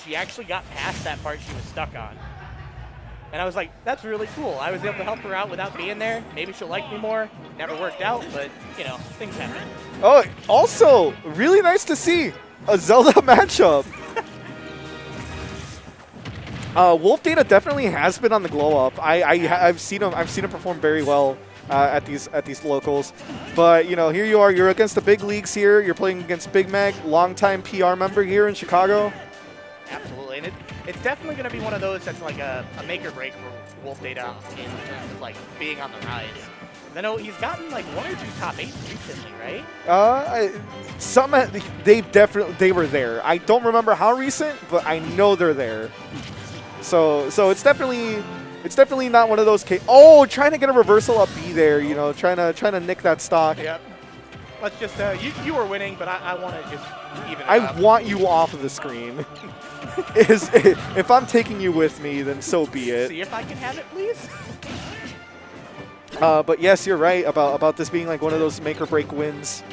she actually got past that part she was stuck on. And I was like, that's really cool. I was able to help her out without being there. Maybe she'll like me more. Never worked out, but, you know, things happen. Oh, also, really nice to see a Zelda matchup. Wolfdata definitely has been on the glow up. I've seen him perform very well at these locals. But you know, here you are. You're against the big leagues here. You're playing against Big Mac, longtime PR member here in Chicago. Absolutely, and it's definitely going to be one of those that's like a make or break for Wolfdata in terms of like being on the rise. I know he's gotten like 1 or 2 top 8s recently, right? They were there. I don't remember how recent, but I know they're there. So it's definitely not one of those cases. Oh, trying to get a reversal up B there. You know, trying to nick that stock. Yep. Let's just you were winning, but I want to just even it I up. want you off of the screen. If I'm taking you with me, then so be it. See if I can have it, please. But yes, you're right about this being like one of those make or break wins.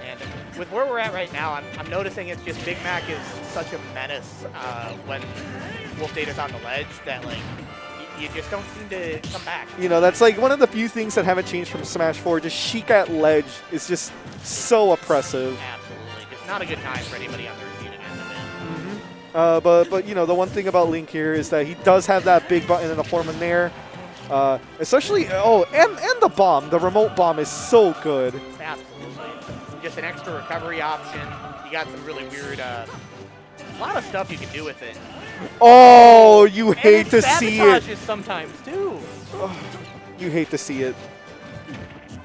And with where we're at right now, I'm noticing it's just Big Mac is such a menace when Wolfdata's on the ledge that like you just don't seem to come back. You know, that's like one of the few things that haven't changed from Smash 4. Just Sheik at ledge is just so oppressive. Absolutely, it's not a good time for anybody on their team against him. But you know, the one thing about Link here is that he does have that big button in the form in there. Especially, and the bomb. The remote bomb is so good. Absolutely. Just an extra recovery option. You got some really weird, a lot of stuff you can do with it. Oh, you hate to see it. Sabotages sometimes, too. Oh, you hate to see it.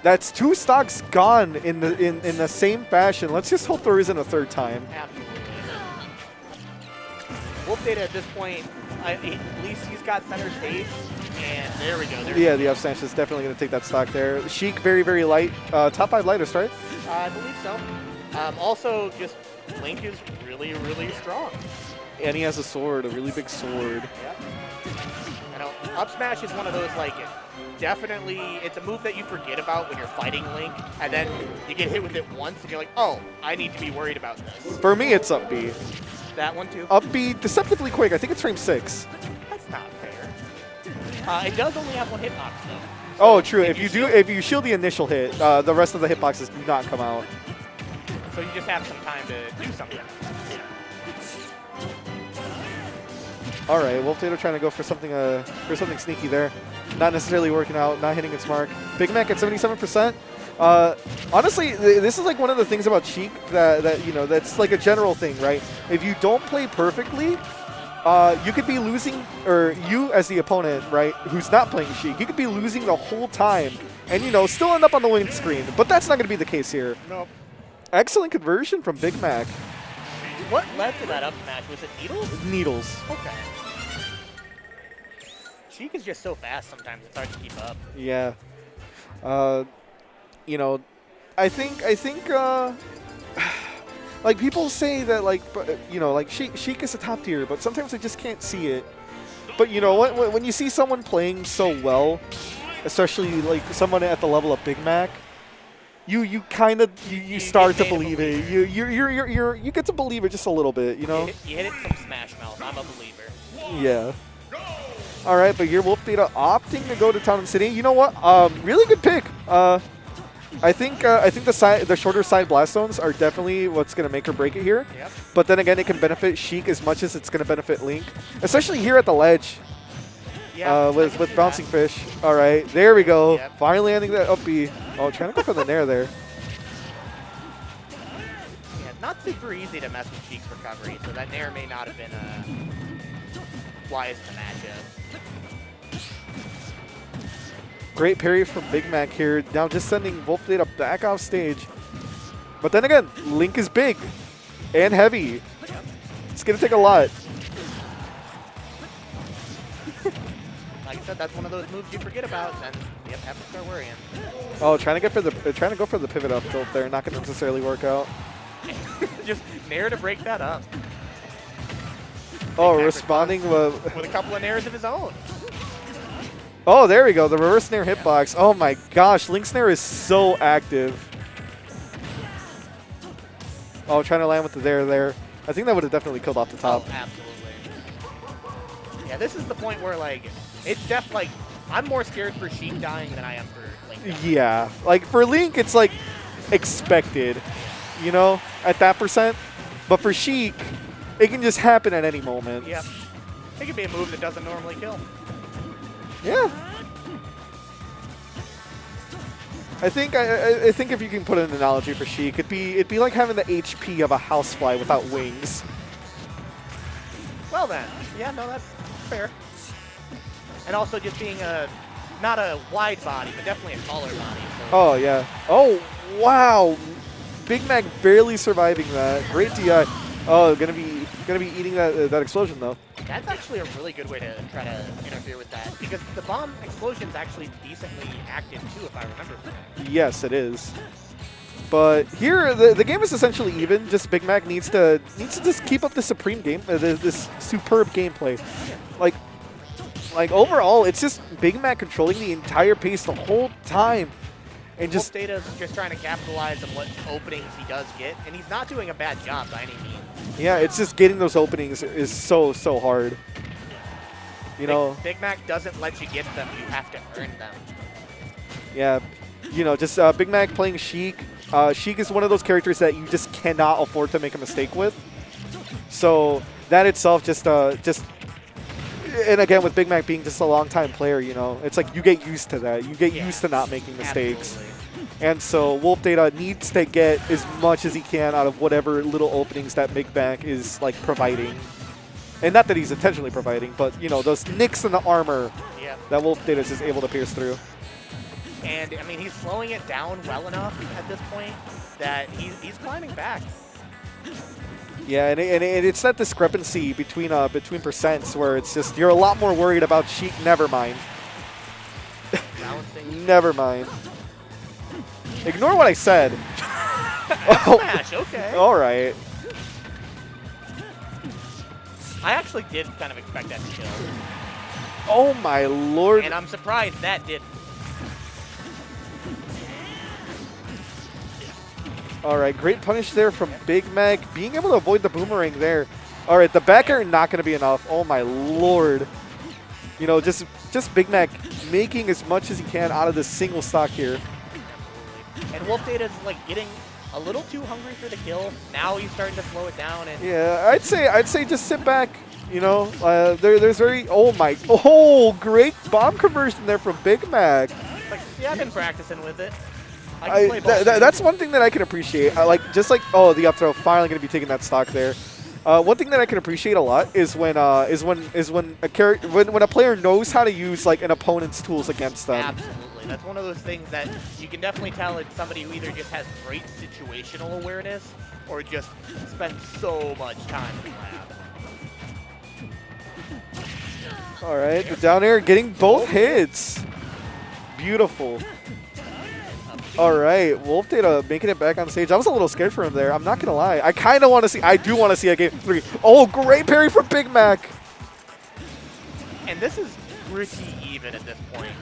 That's 2 stocks gone in the same fashion. Let's just hope there isn't a third time. Absolutely. Wolfdata at this point, at least he's got center stage. And there we go. The up smash is definitely going to take that stock there. Sheik, very, very light. Top 5 lightest, right? I believe so. Also, just Link is really, really strong. And he has a sword, a really big sword. Yep. I know. Up smash is one of those, like, definitely, it's a move that you forget about when you're fighting Link, and then you get hit with it once, and you're like, oh, I need to be worried about this. For me, it's up B. That one, too? Up B, deceptively quick. I think it's frame 6. That's not fair. It does only have 1 hitbox, though. So Oh, true. If you shield the initial hit, the rest of the hitboxes do not come out. So you just have some time to do something. All right, Wolfdata trying to go for something sneaky there. Not necessarily working out, not hitting its mark. Big Mac at 77%. Honestly, this is like one of the things about Sheik that you know, that's like a general thing, right? If you don't play perfectly, you could be losing, or you as the opponent, right, who's not playing Sheik, you could be losing the whole time and, you know, still end up on the win screen. But that's not going to be the case here. Nope. Excellent conversion from Big Mac. What led to that up smash? Was it needles? Needles. Okay. Sheik is just so fast sometimes, it's hard to keep up. Yeah. You know, I think like people say that, like, you know, like Sheik is a top tier, but sometimes I just can't see it. But you know, when you see someone playing so well, especially like someone at the level of Big Mac, you kind of you start to believe it. You get to believe it just a little bit, you know. You hit it from Smash Mouth. I'm a believer. Yeah. All right, but your Wolfdata opting to go to Town and City. You know what? Really good pick. I think the shorter side blast zones are definitely what's going to make or break it here. Yep. But then again, it can benefit Sheik as much as it's going to benefit Link, especially here at the ledge. Yeah, with bouncing fish. All right, there we go. Yep. Finally landing that up B. Oh, trying to go for the nair there. Yeah, not super easy to mess with Sheik's recovery, so that nair may not have been wise to match up. Great parry from Big Mac here. Now just sending Wolfdata back off stage. But then again, Link is big and heavy. Yep. It's going to take a lot. Like I said, that's one of those moves you forget about, and you have to start worrying. Oh, trying to go for the pivot up tilt there. Not going to necessarily work out. Just nair to break that up. Oh, responding with a couple of nairs of his own. Oh, there we go. The reverse nair hitbox. Oh my gosh, Link's nair is so active. Oh, trying to land with the there. I think that would have definitely killed off the top. Oh, absolutely. Yeah, this is the point where, like, it's like, I'm more scared for Sheik dying than I am for Link dying. Yeah, like for Link, it's like expected, you know, at that percent. But for Sheik, it can just happen at any moment. Yep. It could be a move that doesn't normally kill. Yeah. I think if you can put an analogy for Sheik, it'd be like having the HP of a housefly without wings. Well then, yeah, no, that's fair. And also just being not a wide body, but definitely a taller body. So. Oh yeah. Oh wow. Big Mac barely surviving that. Great DI. Oh, gonna be eating that explosion though. That's actually a really good way to try to interfere with that, because the bomb explosion's actually decently active too, if I remember. Yes, it is. But here, the game is essentially even. Just Big Mac needs to just keep up the supreme game, this superb gameplay. Like overall, it's just Big Mac controlling the entire pace the whole time, and just Wolfdata's just trying to capitalize on what openings he does get, and he's not doing a bad job by any means. yeah, it's just getting those openings is so hard. You know, Big Mac doesn't let you get them; you have to earn them. yeah, you know, just Big Mac playing Sheik. Sheik is one of those characters that you just cannot afford to make a mistake with. So that itself just and again, with Big Mac being just a long-time player, you know, it's like you get used to that. You get used to not making mistakes. Absolutely. And so Wolfdata needs to get as much as he can out of whatever little openings that Big Mac is like providing. And not that he's intentionally providing, but you know, those nicks in the armor that Wolfdata is just able to pierce through. And I mean, he's slowing it down well enough at this point that he's climbing back. Yeah, and it's that discrepancy between percents where it's just you're a lot more worried about Sheik. Never mind. Never mind. Ignore what I said. Smash, okay. All right. I actually did kind of expect that to kill. Oh my lord. And I'm surprised that didn't. All right, great punish there from Big Mac. Being able to avoid the boomerang there. All right, the back air not going to be enough. Oh my lord. You know, just Big Mac making as much as he can out of this single stock here. And Wolfdata's like getting a little too hungry for the kill. Now he's starting to slow it down. And yeah, I'd say just sit back. You know, there's very great bomb conversion there from Big Mac. Like, yeah, I've been practicing with it. That's one thing that I can appreciate. The up throw finally going to be taking that stock there. One thing that I can appreciate a lot is when a player knows how to use like an opponent's tools against them. Absolutely, that's one of those things that you can definitely tell it's somebody who either just has great situational awareness or just spends so much time in lab. All right, the down air getting both hits. Beautiful. All right, Wolfdata making it back on stage. I was a little scared for him there. I'm not going to lie. I do want to see a game 3. Oh, great parry from Big Mac. And this is pretty even at this point.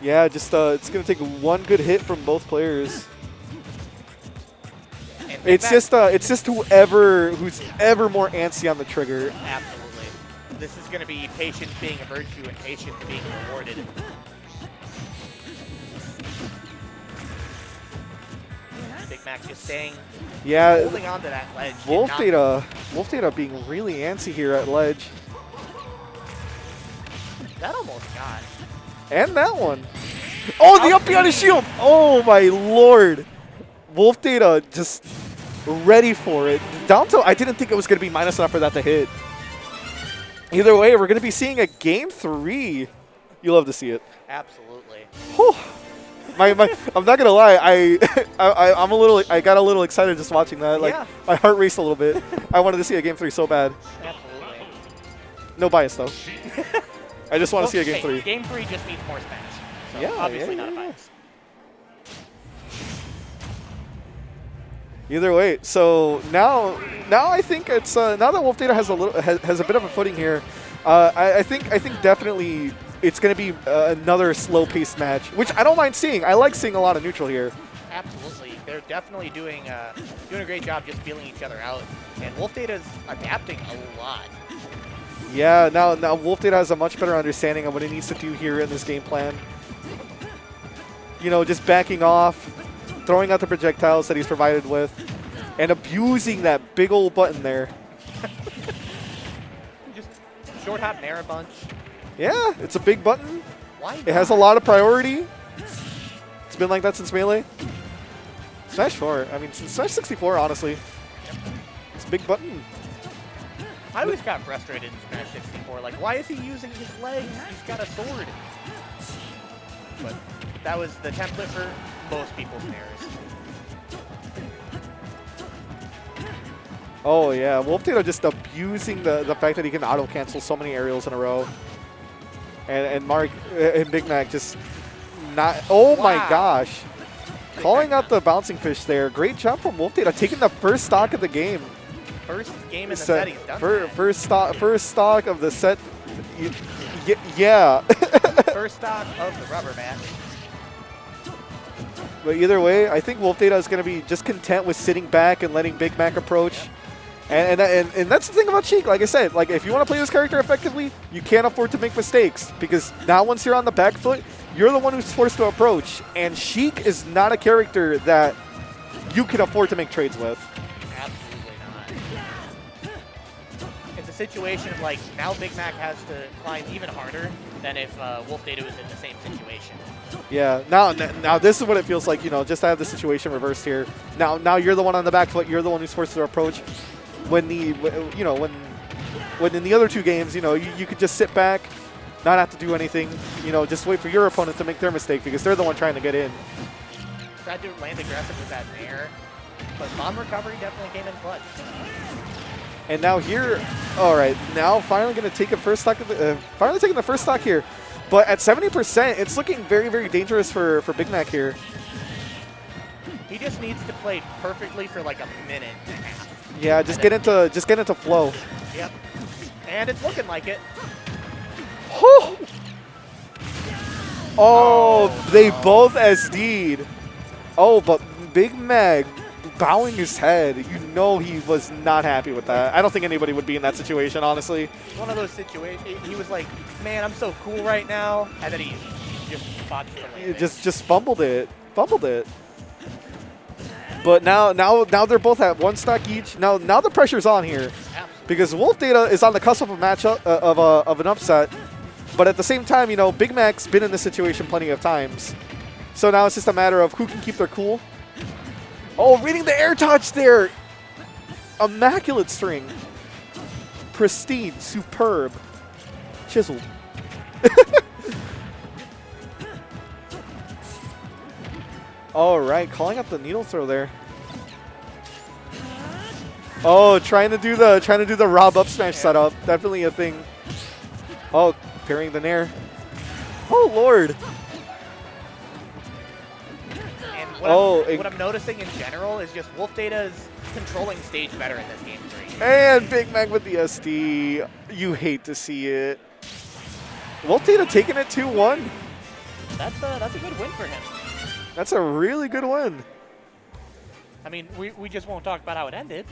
Yeah, just it's going to take one good hit from both players. It's just who's ever more antsy on the trigger. Absolutely. This is going to be patience being a virtue and patience being rewarded. Big Mac just staying, holding on to that ledge. Wolfdata being really antsy here at ledge. That almost got. And that one. Oh, the up behind his shield. Oh my lord. Wolfdata just ready for it. Down to, I didn't think it was going to be minus enough for that to hit. Either way, we're going to be seeing a game 3. You love to see it. Absolutely. Whew. I'm not gonna lie. I got a little excited just watching that. Like my heart raced a little bit. I wanted to see a game 3 so bad. Absolutely. No bias though. I just want to see a game 3. Game 3 just needs more Smash. So yeah, obviously not a bias. Either way, so now I think it's now that Wolfdata has a bit of a footing here. I think definitely. It's going to be another slow-paced match, which I don't mind seeing. I like seeing a lot of neutral here. Absolutely, they're definitely doing a great job just feeling each other out. And Wolfdata's adapting a lot. Yeah, now Wolfdata has a much better understanding of what he needs to do here in this game plan. You know, just backing off, throwing out the projectiles that he's provided with, and abusing that big old button there. Just short hop Nair bunch. Yeah, it's a big button. Why not? It has a lot of priority. It's been like that since Melee. Smash 4, I mean, since Smash 64, honestly. It's a big button. I always got frustrated in Smash 64. Like, why is he using his legs? He's got a sword. But that was the template for most people's Nairs. Oh, yeah. Wolfdata just abusing the fact that he can auto-cancel so many aerials in a row. And Mark and Big Mac just not... Oh, Wow. my gosh. Calling out the bouncing fish there. Great job from Wolfdata, taking the first stock of the game. First game in the set, he's done that. First stock of the set. Yeah. First stock of the rubber match. But either way, I think Wolfdata is going to be just content with sitting back and letting Big Mac approach. And that's the thing about Sheik. Like I said, like if you want to play this character effectively, you can't afford to make mistakes. Because now once you're on the back foot, you're the one who's forced to approach. And Sheik is not a character that you can afford to make trades with. Absolutely not. It's a situation of like, now Big Mac has to climb even harder than if Wolfdata was in the same situation. Yeah, now this is what it feels like, you know, just to have the situation reversed here. Now you're the one on the back foot, you're the one who's forced to approach. When in the other two games, you know, you could just sit back, not have to do anything, you know, just wait for your opponent to make their mistake because they're the one trying to get in. Tried to land aggressive with that Nair, but bomb recovery definitely came in clutch. And now here, all right, now finally going to take a first stock, finally taking the first stock here. But at 70%, it's looking very, very dangerous for Big Mac here. He just needs to play perfectly for like a minute and a half. Yeah, just get into flow. Yep. And it's looking like it. Oh, they both SD'd. Oh, but Big Mac bowing his head. You know he was not happy with that. I don't think anybody would be in that situation, honestly. One of those situations, he was like, man, I'm so cool right now. And then he just botched the landing. Just fumbled it. But now they're both at one stock each. Now the pressure's on here. Absolutely. Because Wolfdata is on the cusp of a matchup of an upset. But at the same time, you know, Big Mac's been in this situation plenty of times. So now it's just a matter of who can keep their cool. Oh, reading the air touch there. Immaculate string. Pristine, superb. Chiseled. All right, calling up the needle throw there. Oh, trying to do the Rob up smash setup. Definitely a thing. Oh, parrying the Nair. Oh Lord. And what I'm noticing in general is just Wolfdata's controlling stage better in this game 3. And Big Mac with the SD. You hate to see it. Wolfdata taking it 2-1. That's a good win for him. That's a really good win. I mean, we just won't talk about how it ended.